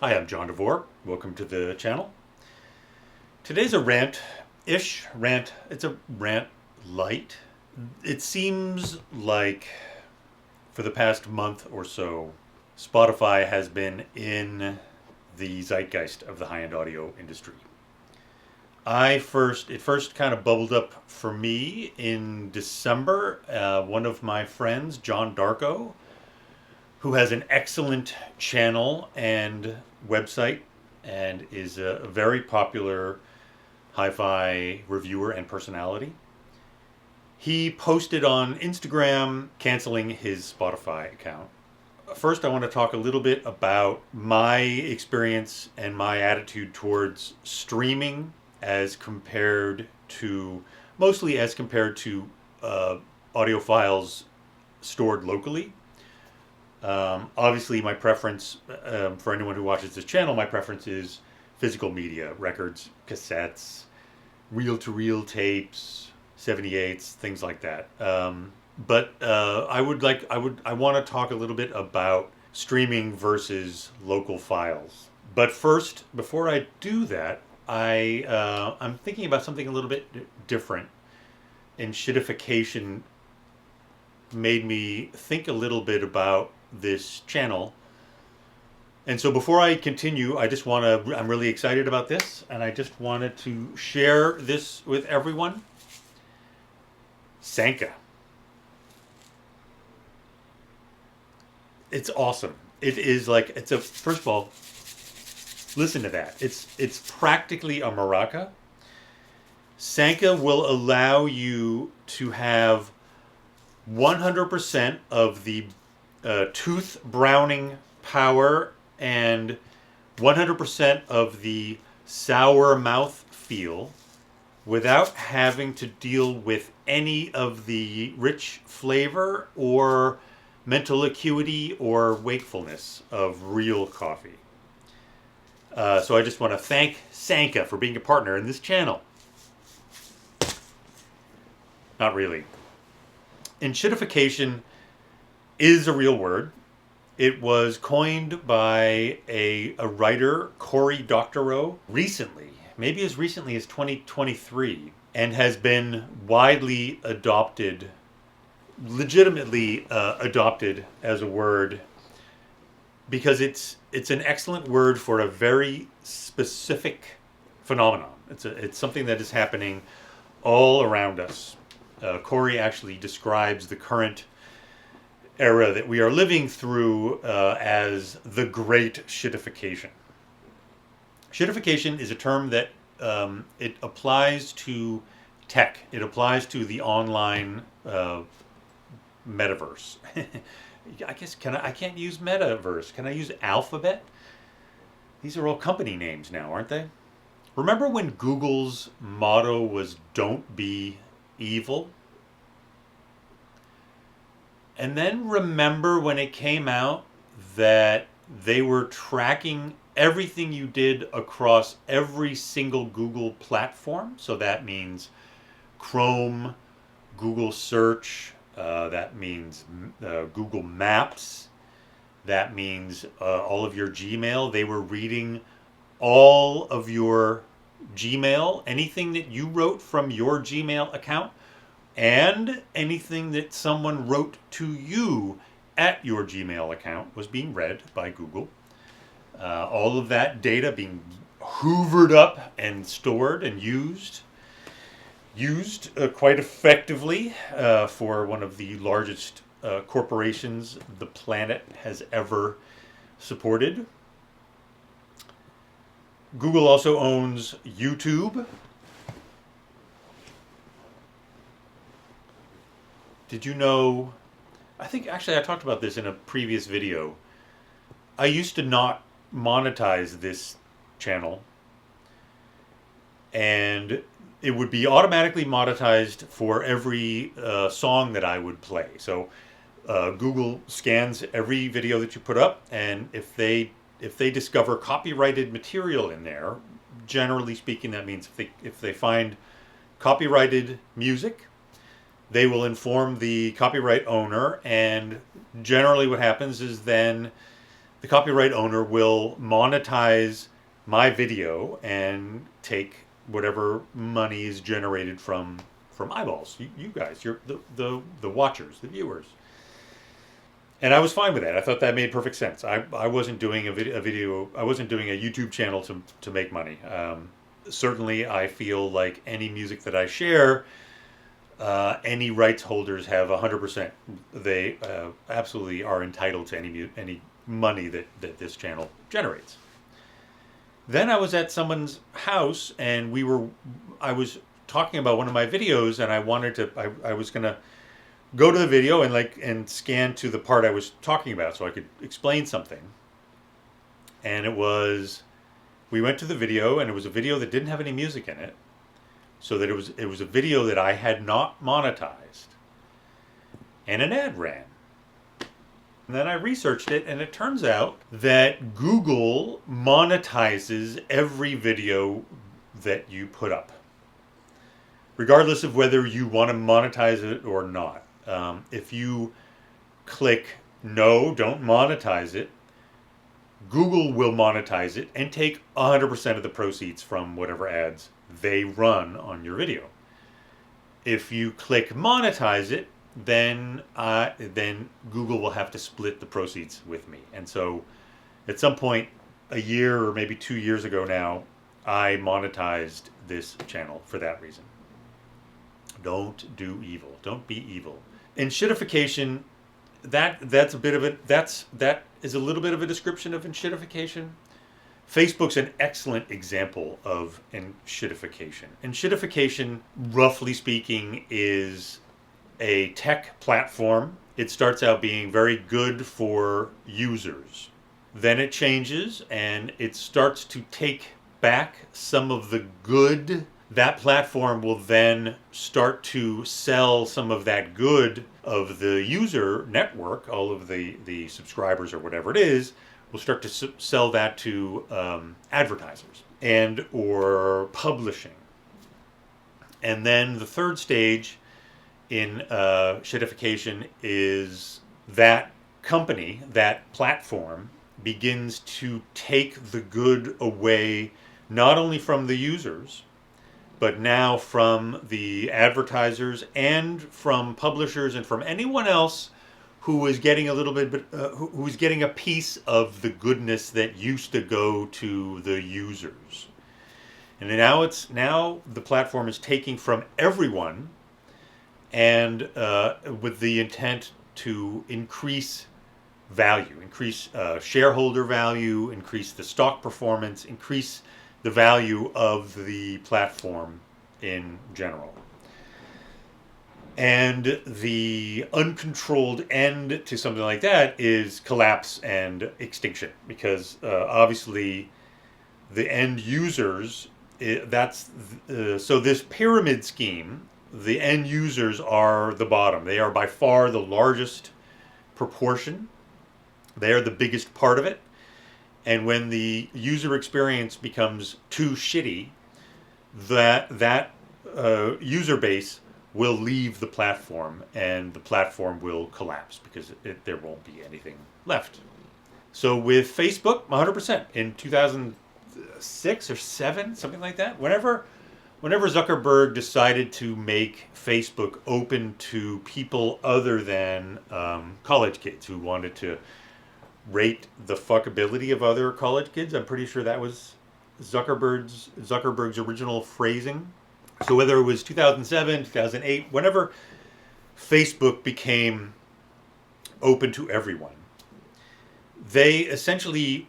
Hi, I'm John DeVore. Welcome to the channel. Today's a rant-ish rant. It's a rant light. It seems like for the past month or so, Spotify has been in the zeitgeist of the high-end audio industry. It first kind of bubbled up for me in December. One of my friends, John Darko, who has an excellent channel and website and is a very popular hi-fi reviewer and personality. He posted on Instagram canceling his Spotify account. First, I want to talk a little bit about my experience and my attitude towards streaming as compared to, mostly as compared to audio files stored locally. Obviously, my preference, for anyone who watches this channel, my preference is physical media, records, cassettes, reel-to-reel tapes, 78s, things like that. But I want to talk a little bit about streaming versus local files. But first, before I do that, I'm thinking about something a little bit different. Enshittification made me think a little bit about this channel. And so before I continue, I'm really excited about this, and I just wanted to share this with everyone. Sanka. It's awesome. It is like, first of all, listen to that. It's practically a maraca. Sanka will allow you to have 100% of the tooth browning power and 100% of the sour mouth feel without having to deal with any of the rich flavor or mental acuity or wakefulness of real coffee. So I just want to thank Sanka for being a partner in this channel. Not really. Enshittification is a real word. It was coined by a writer, Cory Doctorow, recently, maybe as recently as 2023, and has been widely adopted, legitimately adopted as a word, because it's an excellent word for a very specific phenomenon. It's something that is happening all around us. Cory actually describes the current era that we are living through as the Great Shittification. Shittification is a term that it applies to tech. It applies to the online metaverse. I guess I can't use metaverse. Can I use alphabet? These are all company names now, aren't they? Remember when Google's motto was "Don't be evil"? And then remember when it came out that they were tracking everything you did across every single Google platform? So that means Chrome, Google Search, that means Google Maps, that means all of your Gmail. They were reading all of your Gmail, anything that you wrote from your Gmail account, and anything that someone wrote to you at your Gmail account was being read by Google. All of that data being hoovered up and stored and used quite effectively for one of the largest corporations the planet has ever supported. Google also owns YouTube. Did you know, I think actually I talked about this in a previous video. I used to not monetize this channel, and it would be automatically monetized for every song that I would play. So Google scans every video that you put up, and if they discover copyrighted material in there, generally speaking, that means if they find copyrighted music, they will inform the copyright owner, and generally what happens is then the copyright owner will monetize my video and take whatever money is generated from eyeballs. You guys, you're the watchers, the viewers. And I was fine with that. I thought that made perfect sense. I wasn't doing a video. I wasn't doing a YouTube channel to make money. Certainly, I feel like any music that I share, any rights holders have 100%. They absolutely are entitled to any money that this channel generates. Then I was at someone's house, and I was talking about one of my videos, and I was gonna go to the video and scan to the part I was talking about so I could explain something. And we went to the video, and it was a video that didn't have any music in it, so that it was a video that I had not monetized, and an ad ran. And then I researched it, and it turns out that Google monetizes every video that you put up, regardless of whether you want to monetize it or not. If you click no, don't monetize it, Google will monetize it and take 100% of the proceeds from whatever ads they run on your video. If you click monetize it, then Google will have to split the proceeds with me. And so at some point, a year or maybe 2 years ago now, I monetized this channel for that reason. Don't do evil. Don't be evil. Enshittification, that is a little bit of a description of enshittification. Facebook's an excellent example of enshittification. Enshittification, roughly speaking, is a tech platform. It starts out being very good for users. Then it changes and it starts to take back some of the good. That platform will then start to sell some of that good of the user network, all of the subscribers or whatever it is, will start to sell that to advertisers and or publishing. And then the third stage in shittification is that company, that platform, begins to take the good away, not only from the users, but now from the advertisers and from publishers and from anyone else who is getting a little bit, who's getting a piece of the goodness that used to go to the users. And now the platform is taking from everyone, and with the intent to increase value, increase shareholder value, increase the stock performance, increase the value of the platform in general. And the uncontrolled end to something like that is collapse and extinction, because obviously the end users, so this pyramid scheme, the end users are the bottom. They are by far the largest proportion. They are the biggest part of it. And when the user experience becomes too shitty, that user base will leave the platform, and the platform will collapse because there won't be anything left. So with Facebook, 100%. In 2006 or 7, something like that, whenever Zuckerberg decided to make Facebook open to people other than college kids who wanted to rate the fuckability of other college kids, I'm pretty sure that was Zuckerberg's original phrasing. So whether it was 2007, 2008, whenever Facebook became open to everyone, they essentially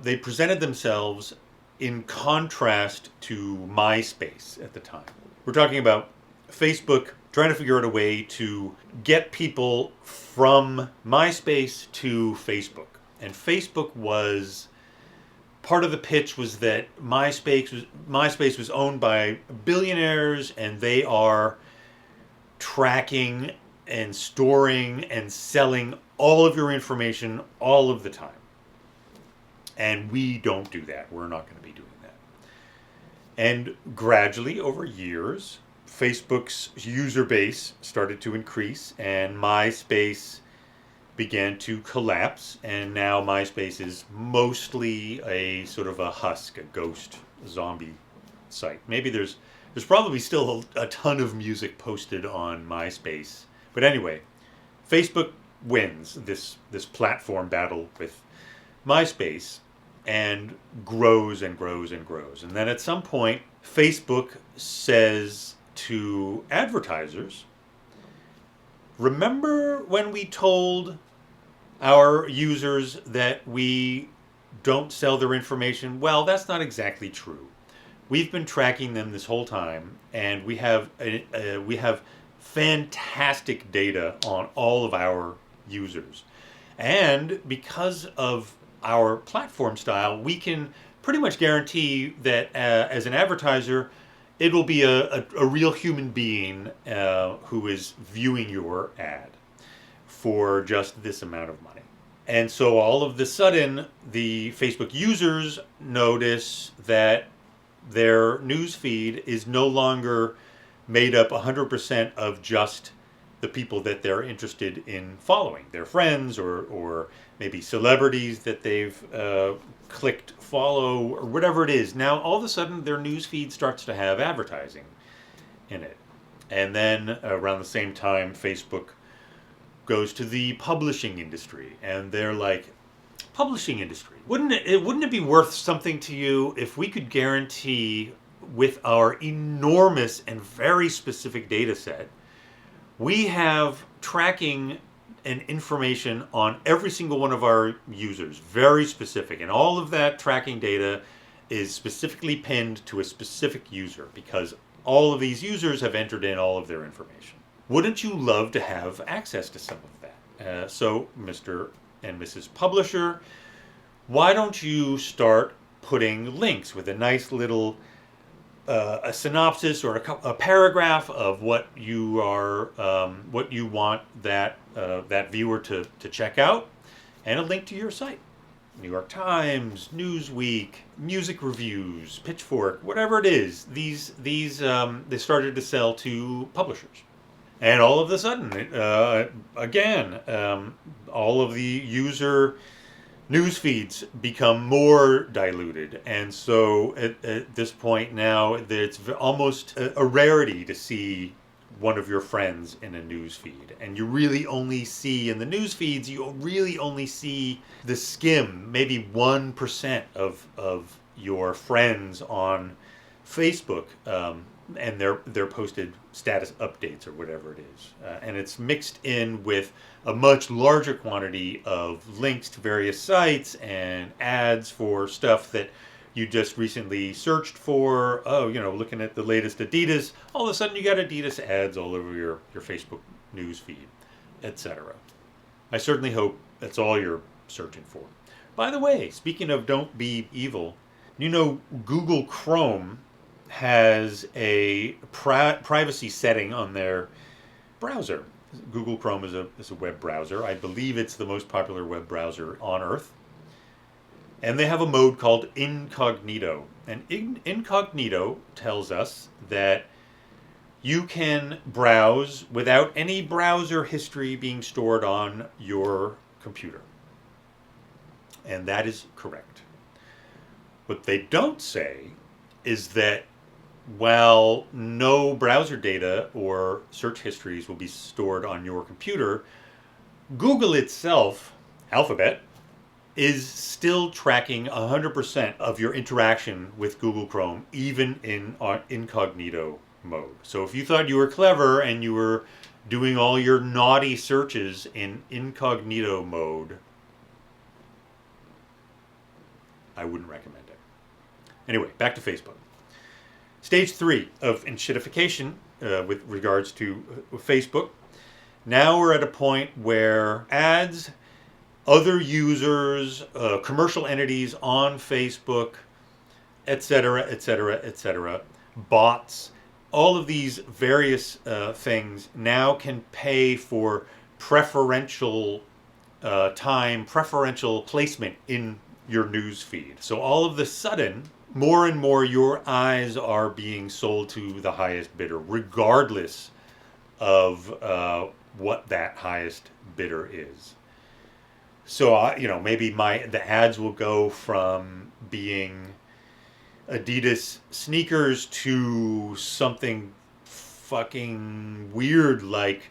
they presented themselves in contrast to MySpace at the time. We're talking about Facebook trying to figure out a way to get people from MySpace to Facebook. And Facebook was, part of the pitch was that MySpace was owned by billionaires, and they are tracking and storing and selling all of your information all of the time. And we don't do that. We're not going to be doing that. And gradually, over years, Facebook's user base started to increase, and MySpace began to collapse, and now MySpace is mostly a sort of a husk, a ghost zombie site. Maybe there's probably still a ton of music posted on MySpace. But anyway, Facebook wins this platform battle with MySpace and grows and grows and grows. And then at some point, Facebook says to advertisers, remember when we told our users that we don't sell their information? Well, that's not exactly true. We've been tracking them this whole time, and we have fantastic data on all of our users. And because of our platform style, we can pretty much guarantee that as an advertiser, it will be a real human being who is viewing your ad for just this amount of money. And so all of the sudden, the Facebook users notice that their news feed is no longer made up 100% of just the people that they're interested in following, their friends or maybe celebrities that they've clicked follow or whatever it is. Now all of a sudden their news feed starts to have advertising in it. And then around the same time, Facebook goes to the publishing industry, and they're like, publishing industry, wouldn't it be worth something to you if we could guarantee, with our enormous and very specific data set, we have tracking and information on every single one of our users, very specific, and all of that tracking data is specifically pinned to a specific user because all of these users have entered in all of their information. Wouldn't you love to have access to some of that? So, Mr. and Mrs. Publisher, why don't you start putting links with a nice little a synopsis or a paragraph of what you are, what you want that viewer to check out, and a link to your site. New York Times, Newsweek, music reviews, Pitchfork, whatever it is. These they started to sell to publishers. And all of a sudden, again, all of the user news feeds become more diluted. And so at this point now, it's almost a rarity to see one of your friends in a news feed. And you really only see, in the news feeds, you really only see the skim, maybe 1% of your friends on Facebook. And they're posted status updates or whatever it is. And it's mixed in with a much larger quantity of links to various sites and ads for stuff that you just recently searched for. Oh, looking at the latest Adidas, all of a sudden you got Adidas ads all over your Facebook news feed, etc. I certainly hope that's all you're searching for. By the way, speaking of don't be evil, Google Chrome has a privacy setting on their browser. Google Chrome is a web browser. I believe it's the most popular web browser on Earth. And they have a mode called incognito. And incognito tells us that you can browse without any browser history being stored on your computer. And that is correct. What they don't say is that while no browser data or search histories will be stored on your computer, Google itself, Alphabet, is still tracking 100% of your interaction with Google Chrome, even in incognito mode. So if you thought you were clever and you were doing all your naughty searches in incognito mode, I wouldn't recommend it. Anyway, back to Facebook. Stage 3 of enshittification with regards to Facebook. Now we're at a point where ads, other users, commercial entities on Facebook, etc., etc., etc., bots, all of these various things now can pay for preferential time, preferential placement in your news feed. So all of a sudden, more and more your eyes are being sold to the highest bidder, regardless of what that highest bidder is. So maybe the ads will go from being Adidas sneakers to something fucking weird like,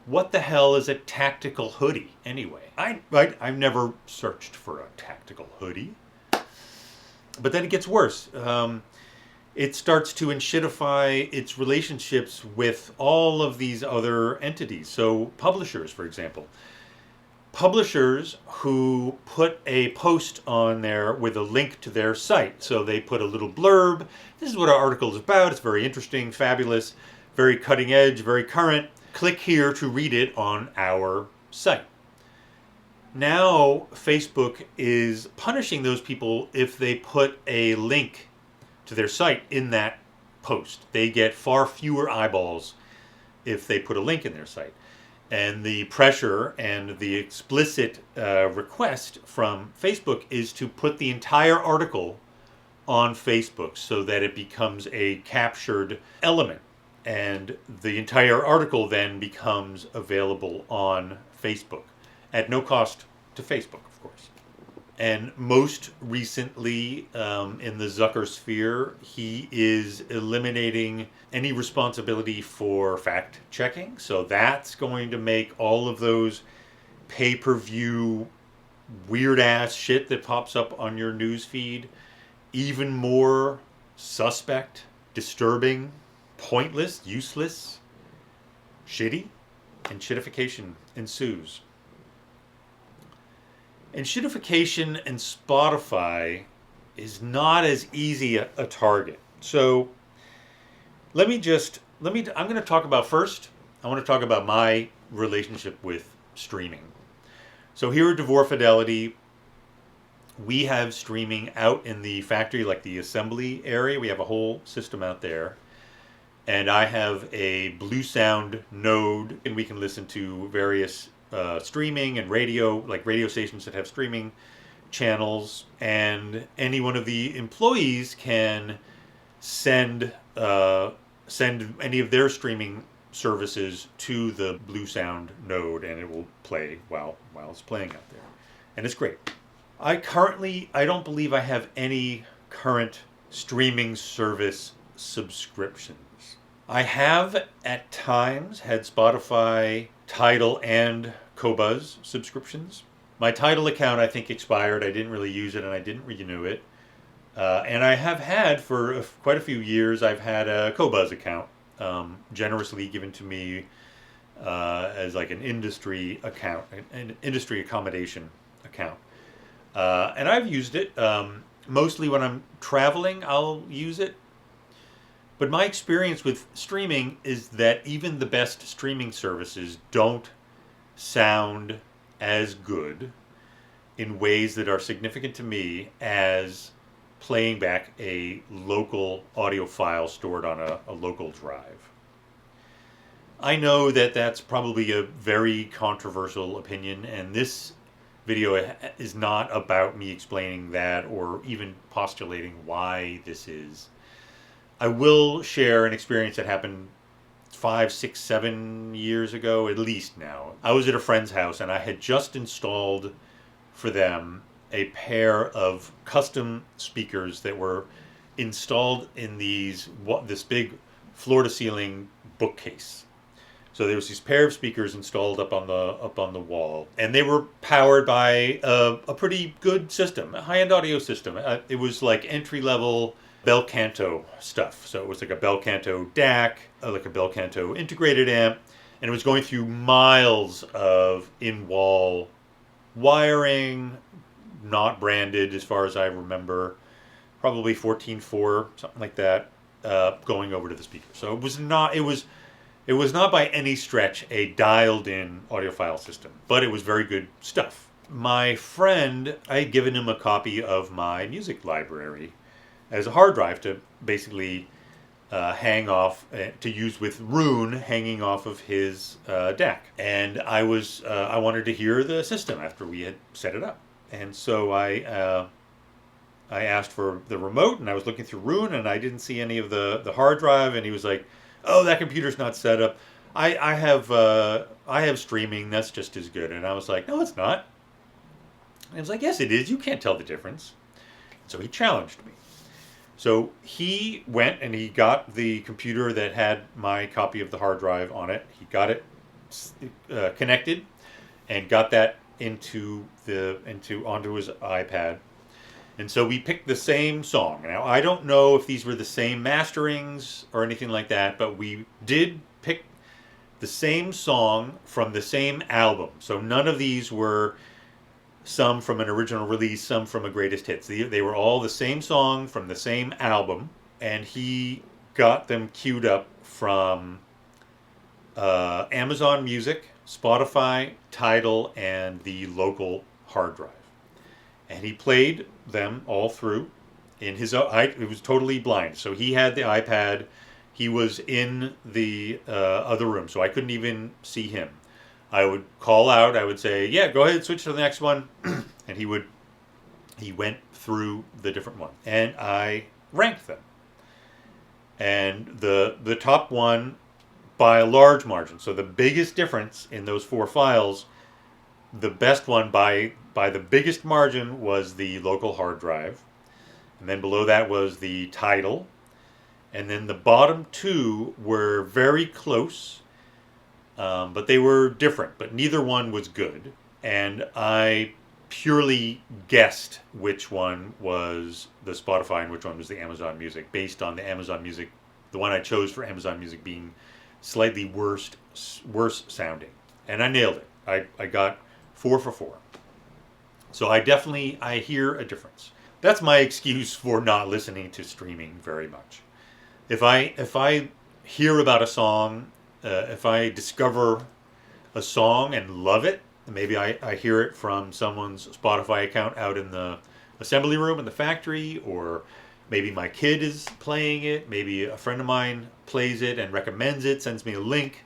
what the hell is a tactical hoodie anyway? I've never searched for a tactical hoodie. But then it gets worse. It starts to enshitify its relationships with all of these other entities. So publishers, for example. Publishers who put a post on there with a link to their site. So they put a little blurb. This is what our article is about. It's very interesting, fabulous, very cutting edge, very current. Click here to read it on our site. Now Facebook is punishing those people if they put a link to their site in that post. They get far fewer eyeballs if they put a link in their site. And the pressure and the explicit request from Facebook is to put the entire article on Facebook so that it becomes a captured element. And the entire article then becomes available on Facebook at no cost to Facebook, of course. And most recently, in the Zucker sphere, he is eliminating any responsibility for fact checking. So that's going to make all of those pay-per-view weird ass shit that pops up on your news feed even more suspect, disturbing, pointless, useless, shitty. Enshittification ensues. Enshittification and Spotify is not as easy a target. So I'm going to talk about first, I want to talk about my relationship with streaming. So here at DeVore Fidelity, we have streaming out in the factory, like the assembly area. We have a whole system out there. And I have a Blue Sound node, and we can listen to various streaming and radio, like radio stations that have streaming channels. And any one of the employees can send any of their streaming services to the Blue Sound node, and it will play while it's playing out there. And it's great. I don't believe I have any current streaming service subscriptions. I have at times had Spotify, Tidal, and Qobuz subscriptions. My Tidal account, I think, expired. I didn't really use it, and I didn't renew it. And I have had, for quite a few years, I've had a Qobuz account generously given to me as like an industry account, an industry accommodation account. And I've used it. Mostly when I'm traveling, I'll use it. But my experience with streaming is that even the best streaming services don't sound as good in ways that are significant to me as playing back a local audio file stored on a local drive. I know that that's probably a very controversial opinion, and this video is not about me explaining that or even postulating why this is. I will share an experience that happened 5, 6, 7 years ago, at least now. I was at a friend's house and I had just installed for them a pair of custom speakers that were installed in this big floor-to-ceiling bookcase. So there was this pair of speakers installed up on the wall, and they were powered by a pretty good system, a high-end audio system. It was like entry-level Bel Canto stuff. So it was like a Bel Canto DAC, like a Bel Canto integrated amp, and it was going through miles of in-wall wiring, not branded as far as I remember, probably 14.4, something like that, going over to the speaker. So it was not by any stretch a dialed-in audiophile system, but it was very good stuff. My friend, I had given him a copy of my music library as a hard drive to basically hang off, to use with Rune hanging off of his DAC. And I wanted to hear the system after we had set it up. And so I asked for the remote, and I was looking through Rune, and I didn't see any of the hard drive, and he was like, "Oh, that computer's not set up. I have streaming. That's just as good." And I was like, "No, it's not. And I was like, yes, it is. You can't tell the difference. So he challenged me. So he went and he got the computer that had my copy of the hard drive on it. He got it connected and got that onto his iPad. And so we picked the same song. Now I don't know if these were the same masterings or anything like that, but we did pick the same song from the same album. So none of these were some from an original release, some from a greatest hits. They were all the same song from the same album, and he got them queued up from Amazon Music, Spotify, Tidal, and the local hard drive. And he played them all through in his own. It was totally blind, so he had the iPad. He was in the other room, so I couldn't even see him. I would call out. I would say, "Yeah, go ahead, switch to the next one," and he went through the different ones, and I ranked them. And the top one by a large margin. So the biggest difference in those 4 files, the best one by the biggest margin was the local hard drive, and then below that was the Tidal, and then the bottom 2 were very close. But they were different, but neither one was good. And I purely guessed which one was the Spotify and which one was the Amazon Music, based on the Amazon Music, the one I chose for Amazon Music being slightly worse sounding. And I nailed it. I got 4 for 4. So I hear a difference. That's my excuse for not listening to streaming very much. If I hear about a song, if I discover a song and love it, maybe I hear it from someone's Spotify account out in the assembly room in the factory, or maybe my kid is playing it, maybe a friend of mine plays it and recommends it, sends me a link.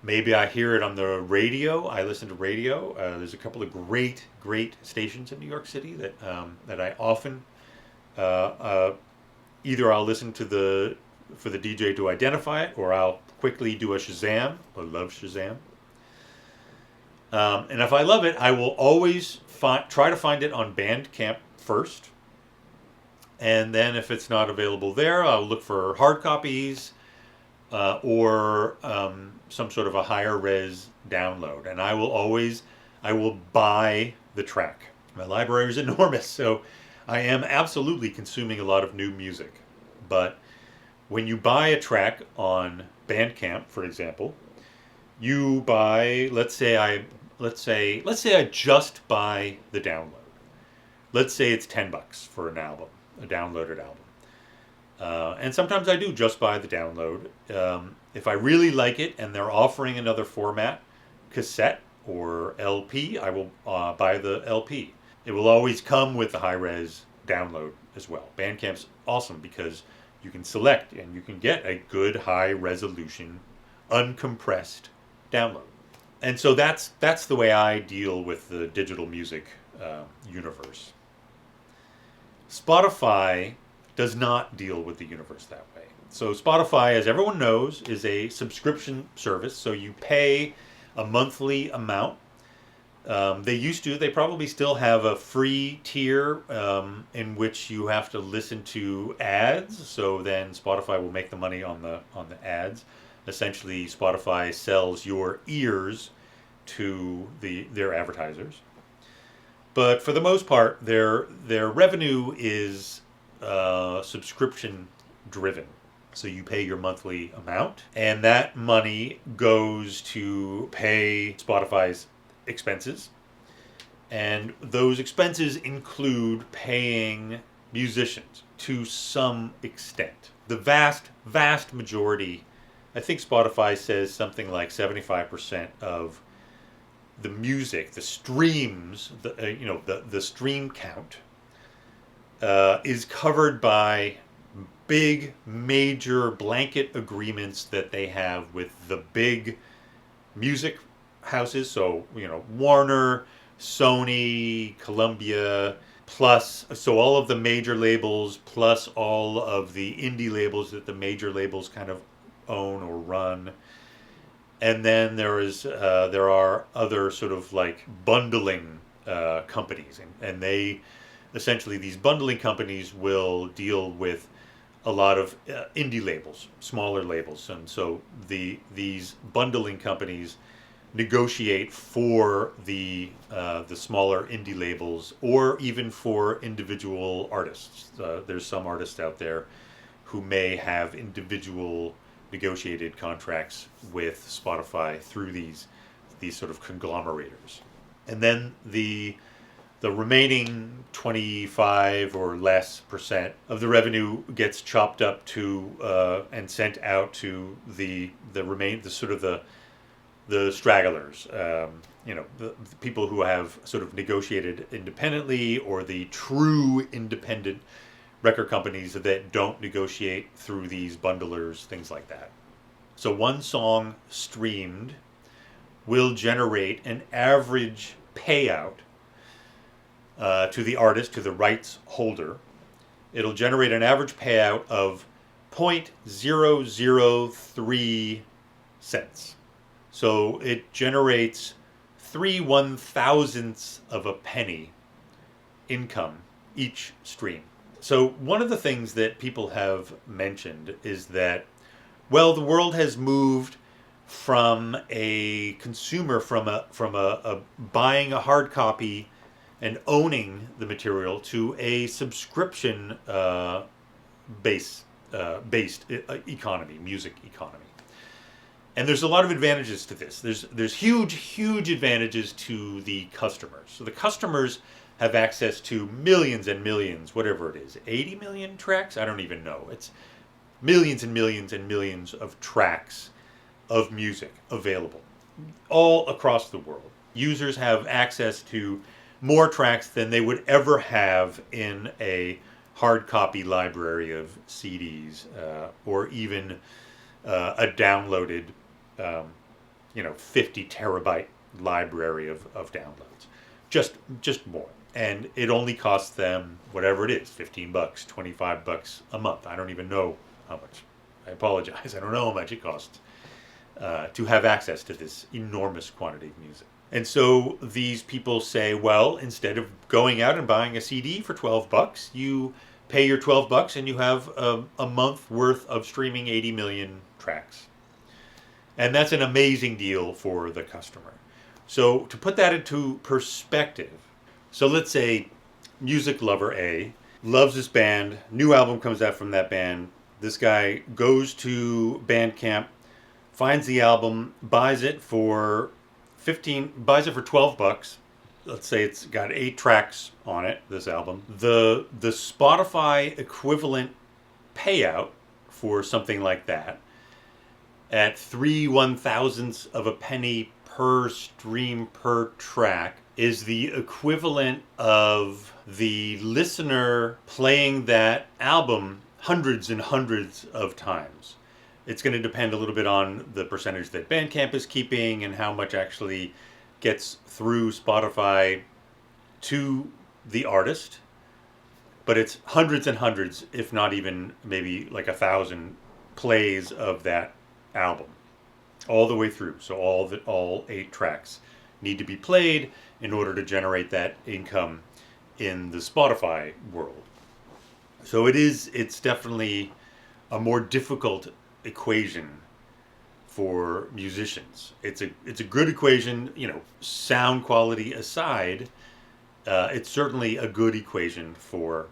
Maybe I hear it on the radio. I listen to radio. There's a couple of great stations in New York City that I often either I'll listen to for the DJ to identify it, or I'll quickly do a Shazam. I love Shazam. And if I love it, I will always try to find it on Bandcamp first. And then if it's not available there, I'll look for hard copies or some sort of a higher res download. And I will buy the track. My library is enormous, so I am absolutely consuming a lot of new music. But when you buy a track on Bandcamp, for example, you buy, let's say I just buy the download. Let's say it's $10 for an album, a downloaded album. And sometimes I do just buy the download. If I really like it and they're offering another format, cassette or LP, I will buy the LP. It will always come with the high-res download as well. Bandcamp's awesome because you can select and you can get a good high-resolution, uncompressed download. And so that's the way I deal with the digital music universe. Spotify does not deal with the universe that way. So Spotify, as everyone knows, is a subscription service. So you pay a monthly amount. They probably still have a free tier in which you have to listen to ads. So then Spotify will make the money on the ads. Essentially, Spotify sells your ears to their advertisers. But for the most part, their revenue is subscription driven. So you pay your monthly amount, and that money goes to pay Spotify's expenses. And those expenses include paying musicians to some extent. The vast majority, I think Spotify says something like 75% of the music, the streams, the stream count is covered by big major blanket agreements that they have with the big music houses. So, Warner, Sony, Columbia, plus, so all of the major labels, plus all of the indie labels that the major labels kind of own or run. And then there are other sort of like bundling companies, and they essentially, these bundling companies will deal with a lot of indie labels, smaller labels, and so these bundling companies negotiate for the smaller indie labels, or even for individual artists. There's some artists out there who may have individual negotiated contracts with Spotify through these sort of conglomerators, and then the remaining 25 or less percent of the revenue gets chopped up to and sent out to the stragglers, the people who have sort of negotiated independently, or the true independent record companies that don't negotiate through these bundlers, things like that. So one song streamed will generate an average payout to the artist, to the rights holder. It'll generate an average payout of 0.003 cents. So it generates 3/1000ths of a penny income each stream. So one of the things that people have mentioned is that, well, the world has moved from a consumer, from a buying a hard copy and owning the material, to a subscription based economy, music economy. And there's a lot of advantages to this. There's huge advantages to the customers. So the customers have access to millions and millions, whatever it is, 80 million tracks? I don't even know. It's millions and millions and millions of tracks of music available all across the world. Users have access to more tracks than they would ever have in a hard copy library of CDs, or even a downloaded 50 terabyte library of downloads. Just more. And it only costs them whatever it is, $15, $25 a month. I don't even know how much. I apologize. I don't know how much it costs to have access to this enormous quantity of music. And so these people say, well, instead of going out and buying a CD for $12, you pay your $12 and you have a month worth of streaming 80 million tracks. And that's an amazing deal for the customer. So to put that into perspective, so let's say music lover A loves this band, new album comes out from that band. This guy goes to Bandcamp, finds the album, buys it for $12. Let's say it's got 8 tracks on it, this album. The Spotify equivalent payout for something like that, at 3/1000ths of a penny per stream per track, is the equivalent of the listener playing that album hundreds and hundreds of times. It's going to depend a little bit on the percentage that Bandcamp is keeping and how much actually gets through Spotify to the artist. But it's hundreds and hundreds, if not even maybe like 1,000 plays of that album all the way through. So all 8 tracks need to be played in order to generate that income in the Spotify world. So it's definitely a more difficult equation for musicians. It's a good equation, sound quality aside. It's certainly a good equation for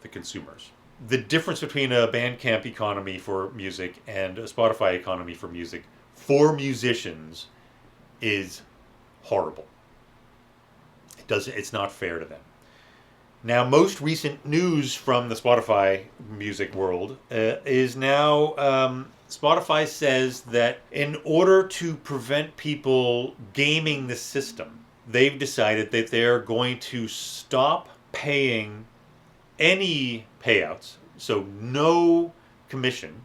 the consumers. The difference between a Bandcamp economy for music and a Spotify economy for music for musicians is horrible. It's not fair to them. Now, most recent news from the Spotify music world is now Spotify says that in order to prevent people gaming the system, they've decided that they're going to stop paying any payouts, so no commission,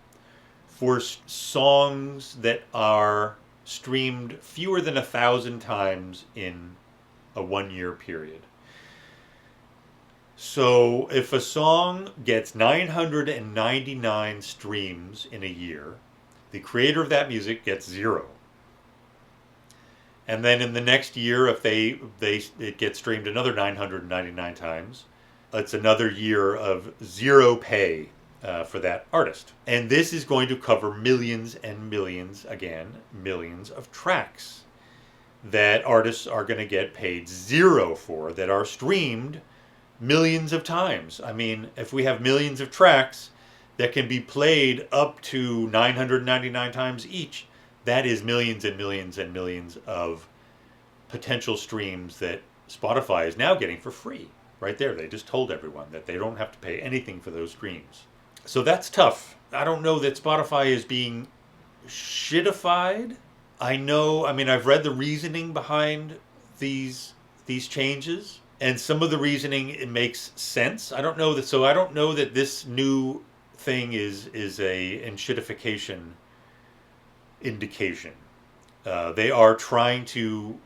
for songs that are streamed fewer than 1,000 times in a 1-year period. So if a song gets 999 streams in a year, the creator of that music gets 0. And then in the next year, if it gets streamed another 999 times, it's another year of zero pay for that artist. And this is going to cover millions and millions, again, millions of tracks that artists are going to get paid zero for, that are streamed millions of times. I mean, if we have millions of tracks that can be played up to 999 times each, that is millions and millions and millions of potential streams that Spotify is now getting for free. Right there, they just told everyone that they don't have to pay anything for those streams. So that's tough. I don't know that Spotify is being shittified. I mean, I've read the reasoning behind these changes, and some of the reasoning, it makes sense. I don't know that this new thing is a enshittification indication. They are trying to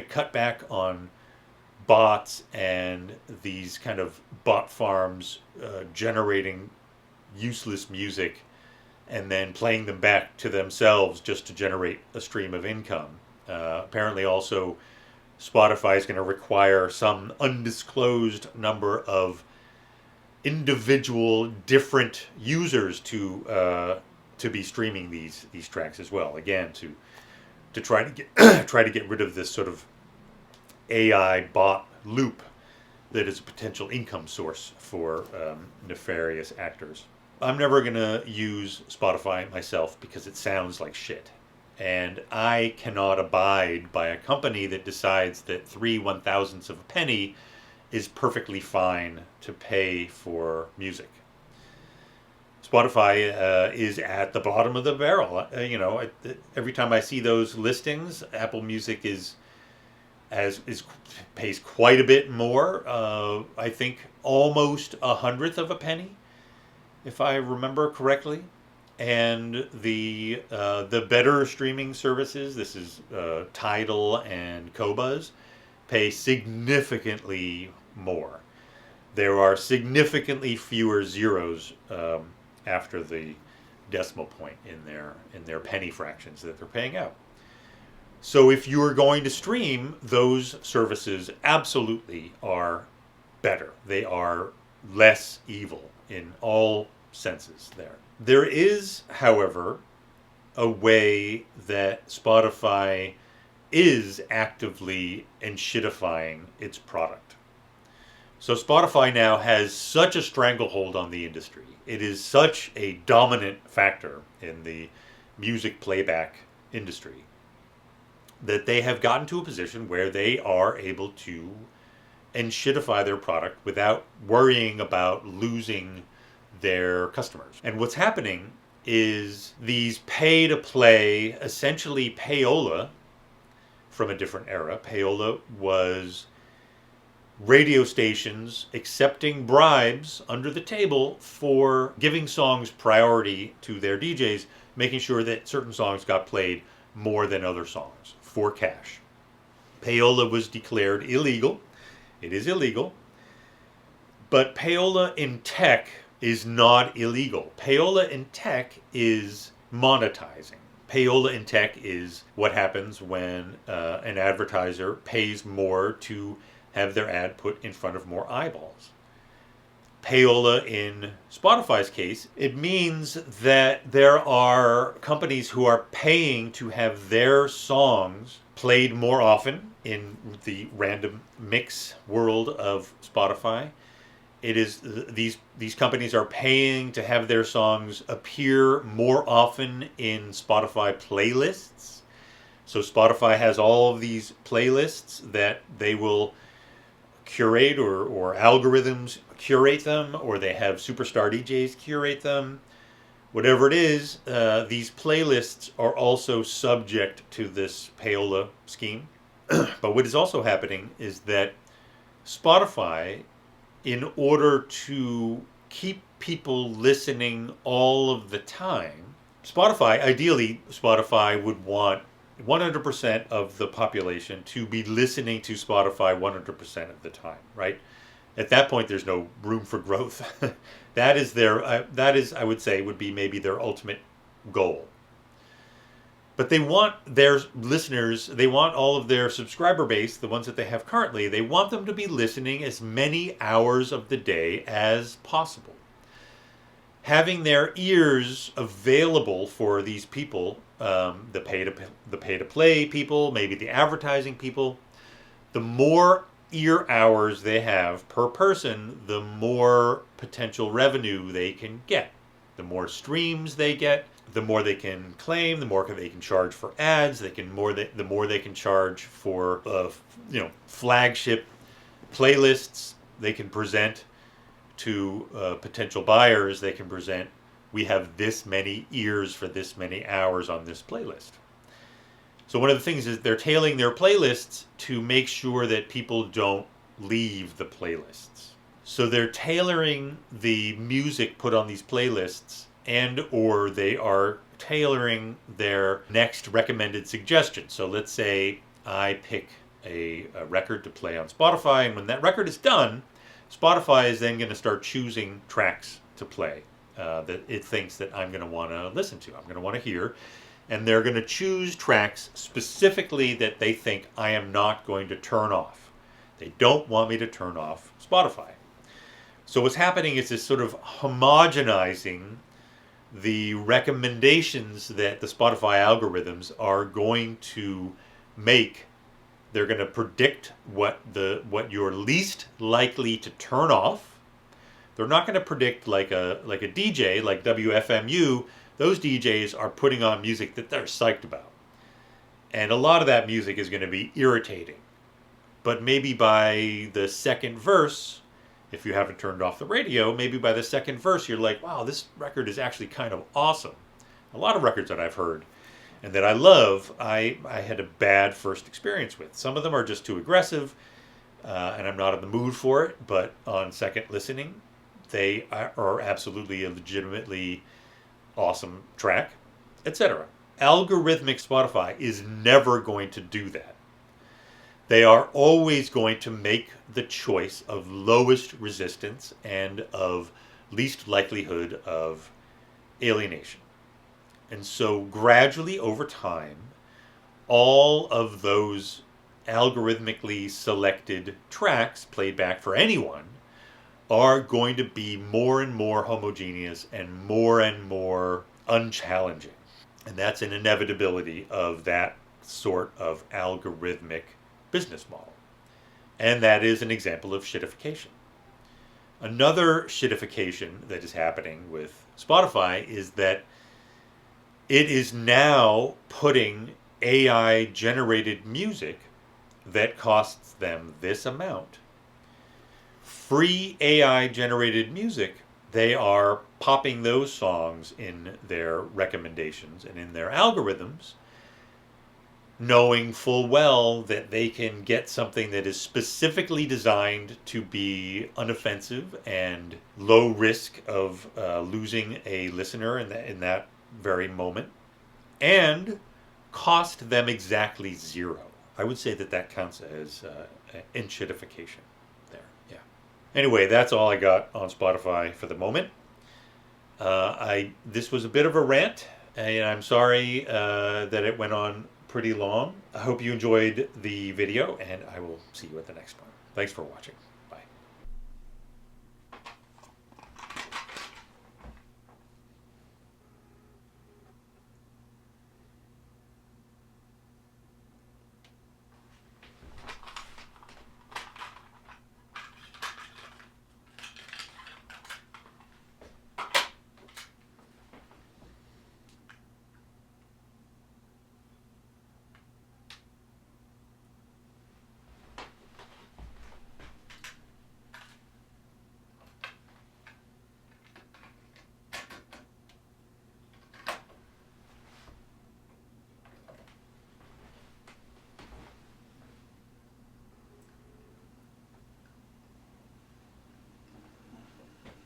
cut back on bots and these kind of bot farms generating useless music and then playing them back to themselves just to generate a stream of income. Apparently also Spotify is going to require some undisclosed number of individual different users to be streaming these tracks as well. Again, to try to get rid of this sort of AI bot loop that is a potential income source for nefarious actors. I'm never going to use Spotify myself because it sounds like shit. And I cannot abide by a company that decides that 3/1000ths of a penny is perfectly fine to pay for music. Spotify is at the bottom of the barrel. Every time I see those listings, Apple Music pays quite a bit more. I think almost 100th of a penny, if I remember correctly. And the better streaming services, this is Tidal and Qobuz, pay significantly more. There are significantly fewer zeros after the decimal point in their penny fractions that they're paying out. So if you are going to stream, those services absolutely are better. They are less evil in all senses there. There is, however, a way that Spotify is actively enshittifying its product. So Spotify now has such a stranglehold on the industry. It is such a dominant factor in the music playback industry that they have gotten to a position where they are able to enshittify their product without worrying about losing their customers. And what's happening is these pay-to-play, essentially payola from a different era. Payola was radio stations accepting bribes under the table for giving songs priority to their DJs, making sure that certain songs got played more than other songs for cash. Payola was declared illegal. It is illegal. But payola in tech is not illegal. Payola in tech is monetizing. Payola in tech is what happens when an advertiser pays more to have their ad put in front of more eyeballs. Payola in Spotify's case, it means that there are companies who are paying to have their songs played more often in the random mix world of Spotify. It is these companies are paying to have their songs appear more often in Spotify playlists. So Spotify has all of these playlists that they will curate, or algorithms curate them, or they have superstar DJs curate them. Whatever it is, these playlists are also subject to this payola scheme. But what is also happening is that Spotify, in order to keep people listening all of the time, ideally Spotify would want 100% of the population to be listening to Spotify 100% of the time, right? At that point, there's no room for growth. That is, I would say, would be maybe their ultimate goal. But they want their listeners, they want all of their subscriber base, the ones that they have currently, they want them to be listening as many hours of the day as possible. Having their ears available for these people, the pay to play people, maybe the advertising people, the more ear hours they have per person, the more potential revenue they can get. The more streams they get, the more they can claim, the more they can charge for ads. The more they can charge for flagship playlists they can present to potential buyers. They can present, we have this many ears for this many hours on this playlist. So one of the things is they're tailoring their playlists to make sure that people don't leave the playlists. So they're tailoring the music put on these playlists, and or they are tailoring their next recommended suggestion. So let's say I pick a record to play on Spotify, and when that record is done, Spotify is then going to start choosing tracks to play that it thinks that I'm going to want to listen to, I'm going to want to hear. And they're going to choose tracks specifically that they think I am not going to turn off. They don't want me to turn off Spotify. So what's happening is this sort of homogenizing the recommendations that the Spotify algorithms are going to make. They're going to predict what you're least likely to turn off. They're not going to predict like a DJ, like WFMU. Those DJs are putting on music that they're psyched about. And a lot of that music is going to be irritating. But maybe by the second verse, if you haven't turned off the radio, maybe by the second verse you're like, wow, this record is actually kind of awesome. A lot of records that I've heard and that I love, I had a bad first experience with. Some of them are just too aggressive, and I'm not in the mood for it, but on second listening, they are absolutely a legitimately awesome track, etc. Algorithmic Spotify is never going to do that. They are always going to make the choice of lowest resistance and of least likelihood of alienation. And so gradually over time, all of those algorithmically selected tracks played back for anyone are going to be more and more homogeneous and more unchallenging. And that's an inevitability of that sort of algorithmic business model. And that is an example of shittification. Another shittification that is happening with Spotify is that it is now putting AI generated music that costs them this amount. Free AI generated music, they are popping those songs in their recommendations and in their algorithms, knowing full well that they can get something that is specifically designed to be unoffensive and low risk of losing a listener in that very moment, and cost them exactly zero. I would say that counts as enshittification there. Yeah. Anyway, that's all I got on Spotify for the moment. This was a bit of a rant, and I'm sorry that it went on pretty long. I hope you enjoyed the video, and I will see you at the next one. Thanks for watching. Bye.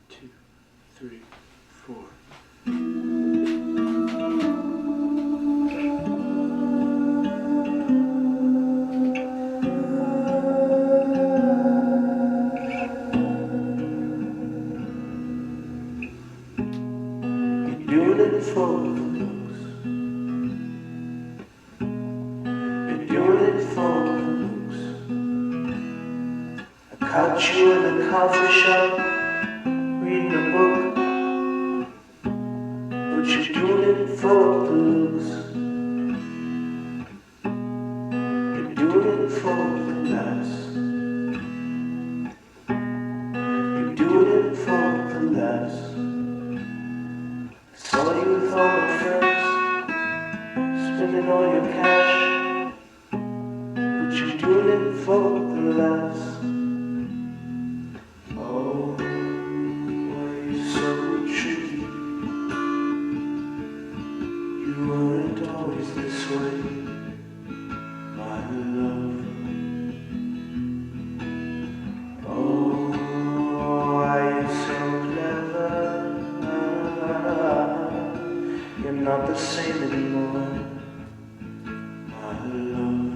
Two, three, four. You're doing it for the looks. watch you in the coffee shop, reading a book, but you're doing it for the looks. You're doing it for the laughs. You're doing it for the laughs. Saw you with all my friends, spending all your cash, but you're doing it for the laughs. Oh, why you so tricky? You weren't always this way, my love. Oh, why you so clever? You're not the same anymore, my love.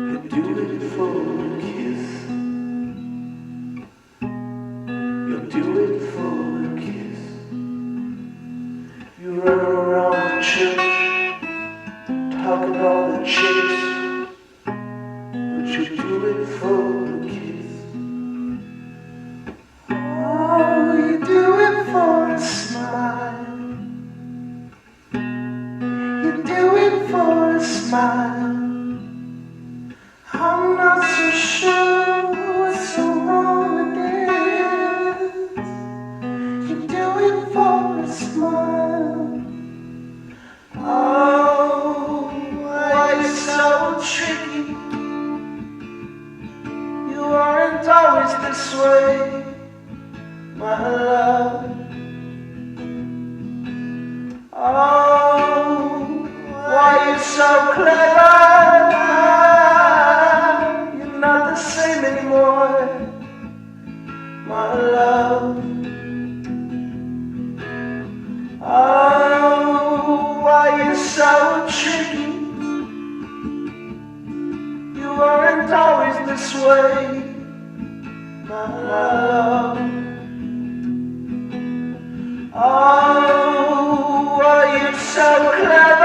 You do it for a kiss. You'll do it for a kiss. You run around the church, talking all the chicks, but you do it for a kiss. Oh, you do it for a smile. You do it for a smile. I'm not so sure what's so wrong with this. You do it for a smile. Oh, why you so tricky? You aren't always this way, my love. Oh, why you so clever? You're not the same anymore, my love. Oh, why you so tricky? You weren't always this way, my love. Oh, why you so clever?